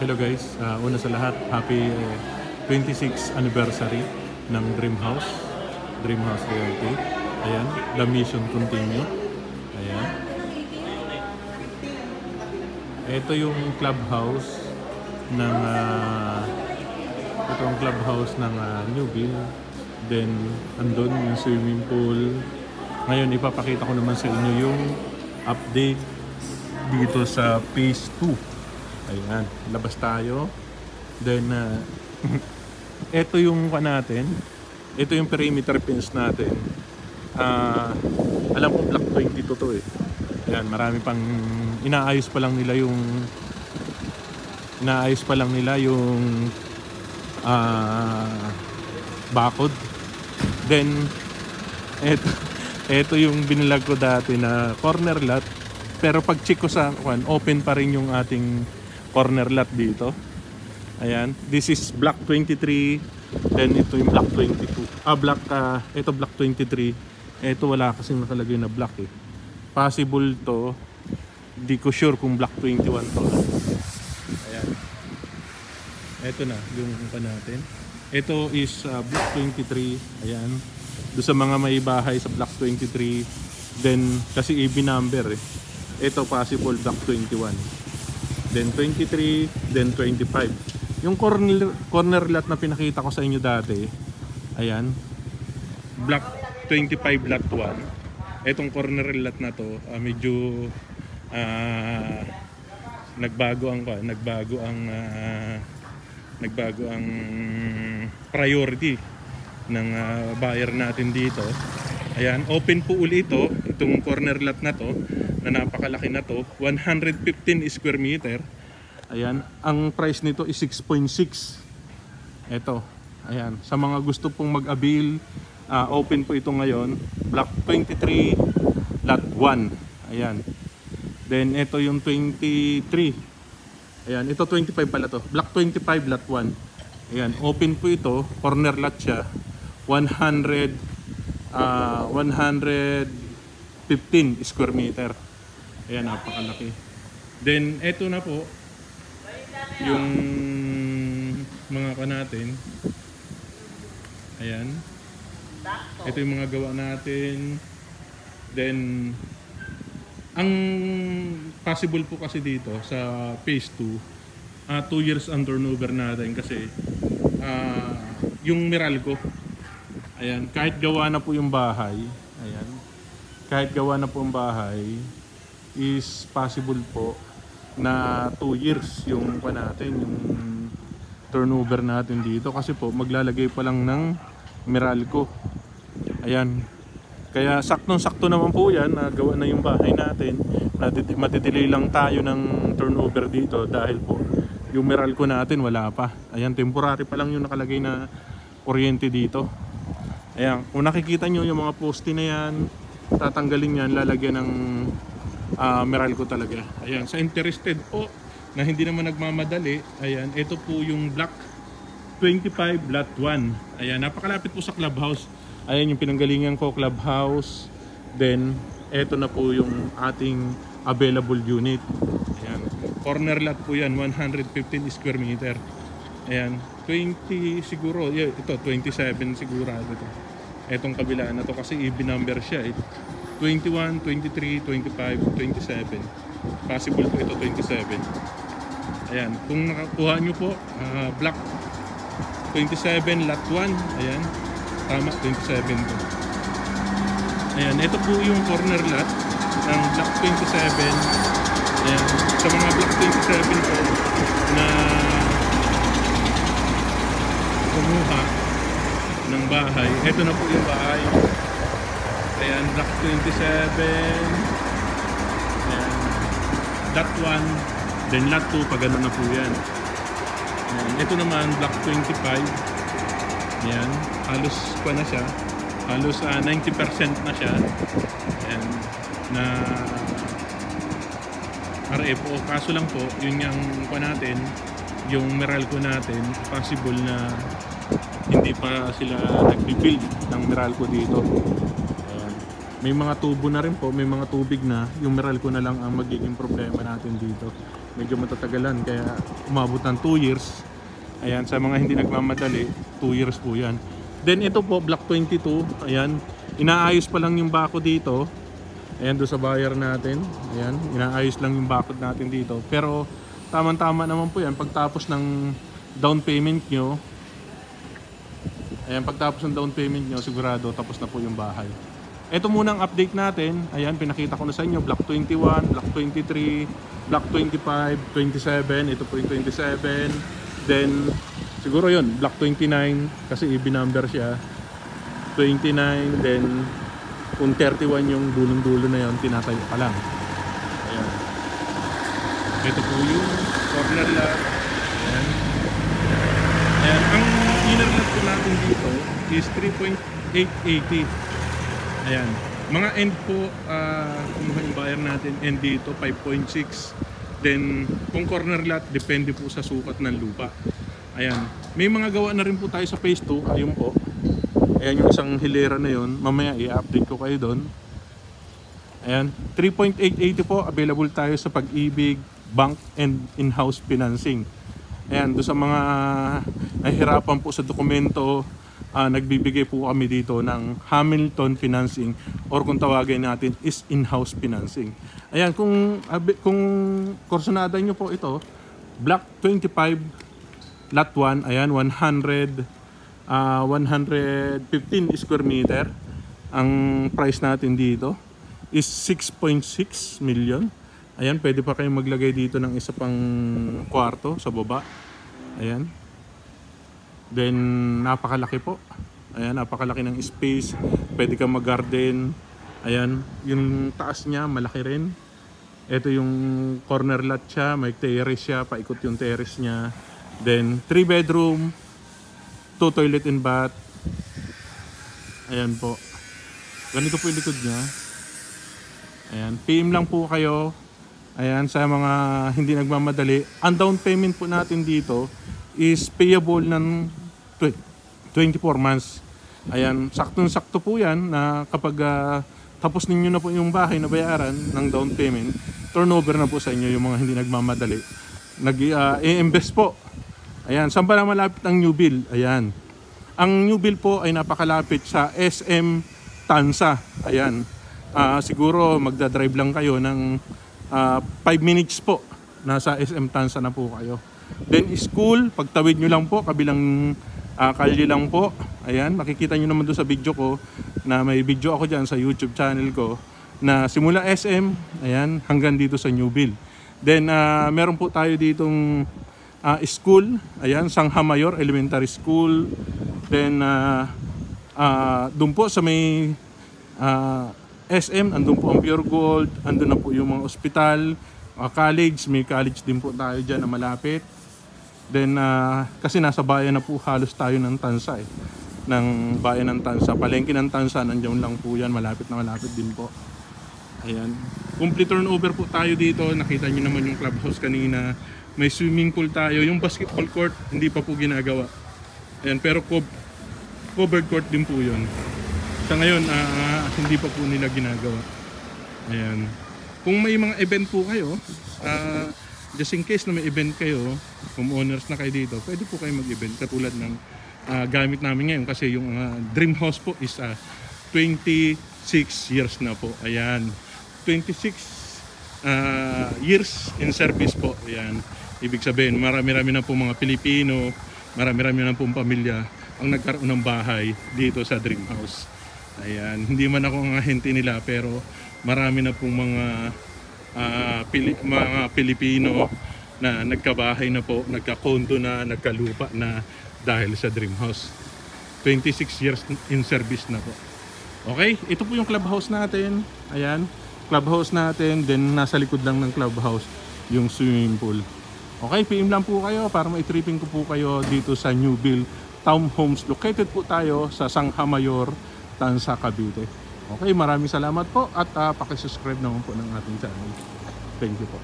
Hello guys, una sa lahat, happy 26th anniversary ng Dreamhouse Realty. Ayan, the mission continue. Ayan. Ito yung clubhouse ng Newville. Then andun yung swimming pool. Ngayon ipapakita ko naman sa inyo yung update dito sa phase 2. Ayan, labas tayo. Then ito yung natin. Ito yung perimeter fence natin. Alam ko block 22 to eh. Ayan, marami pang inaayos pa lang nila yung bakod. Then ito yung binilag ko dati na corner lot, pero pag check ko sa open pa rin yung ating corner lot dito. Ayan, this is block 23. Then ito yung block 22. Ito block 23. Ito wala kasing nakalagay na block eh. Possible to. Di ko sure kung block 21 to. Ayan. Ito na yung natin. Ito is block 23. Ayan. Doon sa mga may bahay sa block 23. Then kasi EB number eh. Ito possible block 21. Then 23, then 25. Yung corner lot na pinakita ko sa inyo dati, ayan, block 25 lot 1. Etong corner lot na to, medyo nagbago ang priority ng buyer natin dito. Ayan, open po uli itong corner lot na to, na napakalaki na to, 115 square meter. Ayan, ang price nito is 6.6. Ito, ayan, sa mga gusto pong mag-avail, open po ito ngayon, block 23 lot 1. Ayan, then ito yung 23. Ayan, ito 25 pala to, block 25 lot 1. Ayan, open po ito, corner lot siya, 115 square meter. Ayan, napakalaki. Then eto na po yung mga natin. Ayan, ito yung mga gawa natin. Then ang possible po kasi dito sa phase 2, 2 years ang turnover natin kasi yung Meralco. Ayan, kahit gawa na po yung bahay, ayan, kahit gawa na po yung bahay, is possible po na 2 years yung yung turnover natin dito kasi po maglalagay pa lang ng Meralco. Ayan, kaya saktong-sakto naman po yan na gawa na yung bahay natin. Matidelay lang tayo ng turnover dito dahil po yung Meralco natin wala pa. Ayan, temporary pa lang yung nakalagay na kuryente dito. Ayan, kung nakikita nyo yung mga poste na yan, tatanggalin yan, lalagyan ng Meralco talaga. Ayan, sa interested po na hindi naman nagmamadali, ayan, ito po yung block 25 lot 1. Ayan, napakalapit po sa clubhouse. Ayan yung pinanggalingan ko, clubhouse. Then ito na po yung ating available unit. Ayan, corner lot po yan, 115 square meter. Ayan, 20 siguro, yeah, ito 27 sigurado ito. Etong kabila na to kasi EB number siya eh. 21, 23, 25, 27. Possible po ito 27. Ayan, kung nakakuha nyo po, block 27 lot 1. Ayan, tama, 27 to. Ayan, ito po yung corner lot ng block 27. Ayan, sa mga block 27 po na kumuha ng bahay, ito na po yung bahay. Ayan, block 27. Ayan, lot 1, then lot 2, pag ano na po yan. Ayan, ito naman block 25. Ayan, halos pa na siya, halos 90% na siya. Ayan, na RFO, kaso lang po yun yung natin, yung Meralco natin, possible na hindi pa sila nagbi-build ng Meralco dito. Ayan. May mga tubo na rin po, may mga tubig na, yung Meralco na lang ang magiging problema natin dito. medyo matatagalan, kaya umabot ng 2 years. Ayan, sa mga hindi nagmamadali, 2 years po yan. Then ito po, Block 22. Ayan, inaayos pa lang yung bako dito. Ayan, doon sa buyer natin. Ayan, inaayos lang yung bakod natin dito. Pero tamang-tama naman po yan pagtapos ng down payment nyo. Ayan, pagtapos ng down payment nyo, sigurado tapos na po yung bahay. Ito muna ang update natin. Ayan, pinakita ko na sa inyo, Block 21, Block 23, Block 25, 27. Ito po yung 27. Then, siguro yun, Block 29, kasi i-number siya. 29, then kung 31 yung dulong-dulo na yun, tinatayo pa lang. Ayan. Ito po yung corner lot. Ayan. Ayan. Ang inner lot po natin dito is 3.880. Ayan. Mga end po, kung yung buyer natin, end dito 5.6. Then, kung corner lot, depende po sa sukat ng lupa. Ayan. May mga gawa na rin po tayo sa phase 2. Ayun po. Ayan yung isang hilera na yun. Mamaya i-update ko kayo doon. Ayan. 3.880 po. Available tayo sa Pag-ibig, bank, and in-house financing. Ayan. Doon sa mga nahihirapan po sa dokumento, nagbibigay po kami dito ng Hamilton Financing, or kung tawagin natin is in-house financing. Ayan, kung kursunada nyo po ito, Block 25, Lot 1, ayan, 115 square meter. Ang price natin dito is 6.6 million. Ayan, pwede pa kayong maglagay dito ng isa pang kwarto sa baba. Ayan. Then, napakalaki po. Ayan, napakalaki ng space. Pwede kang mag-garden. Ayan, yung taas niya, malaki rin. Ito yung corner lot siya. May terrace siya. Paikot yung terrace niya. Then, 3 bedroom, 2 toilet and bath. Ayan po. Ganito po yung likod niya. Ayan, PM lang po kayo. Ayan, sa mga hindi nagmamadali. Ang down payment po natin dito is payable ng 24 months. Ayan, saktong-sakto po yan na kapag tapos ninyo na po yung bahay na bayaran ng down payment, turnover na po sa inyo yung mga hindi nagmamadali. Nag-i-invest po. Ayan, saan ba na malapit ang new build? Ayan. Ang new build po ay napakalapit sa SM Tansa. Ayan. Siguro magdadrive lang kayo ng 5 minutes po. Nasa SM Tansa na po kayo. Then school, pagtawid nyo lang po, kabilang kalye lang po. Ayan, makikita nyo naman doon sa video ko na may video ako dyan sa YouTube channel ko na simula SM, ayan, hanggang dito sa new build. Then meron po tayo ditong school, ayan, Sangha Mayor Elementary School. Then doon po sa may SM, andun po ang Pure Gold, andun na po yung mga ospital, college, may college din po tayo dyan na malapit. Then kasi nasa bayan na po halos tayo ng Tansa ng bayan ng Tansa, palengke ng Tansa, nandiyan lang po yan, malapit na malapit din po. Ayan, complete turnover po tayo dito. Nakita nyo naman yung clubhouse kanina, may swimming pool tayo. Yung basketball court hindi pa po ginagawa. Ayan, pero covered court din po yun. Sa ngayon hindi pa po nila ginagawa. Ayan, kung may mga event po kayo, just in case na may event kayo, homeowners na kayo dito, pwede po kayo mag-event katulad ng gamit namin ngayon, kasi yung dream house po is 26 years na po. Ayan, 26 years in service po. Ayan, ibig sabihin marami-rami na po mga Pilipino, marami-rami na po pamilya ang nagkaroon ng bahay dito sa dream house. Ayan, hindi man ako ang ahente nila, pero marami na pong mga Pilipino na nagkabahay na po, nagkakondo na, nagkalupa na dahil sa dream house. 26 years in service na po. Okay, ito po yung clubhouse natin. Ayan, clubhouse natin. Then nasa likod lang ng clubhouse yung swimming pool. Okay, PM lang po kayo para maitripping ko po kayo dito sa new build townhomes. Located po tayo sa Sangha Mayor, Tansa, Cavite. Okay, maraming salamat po at pakisubscribe naman po ng ating channel. Thank you po.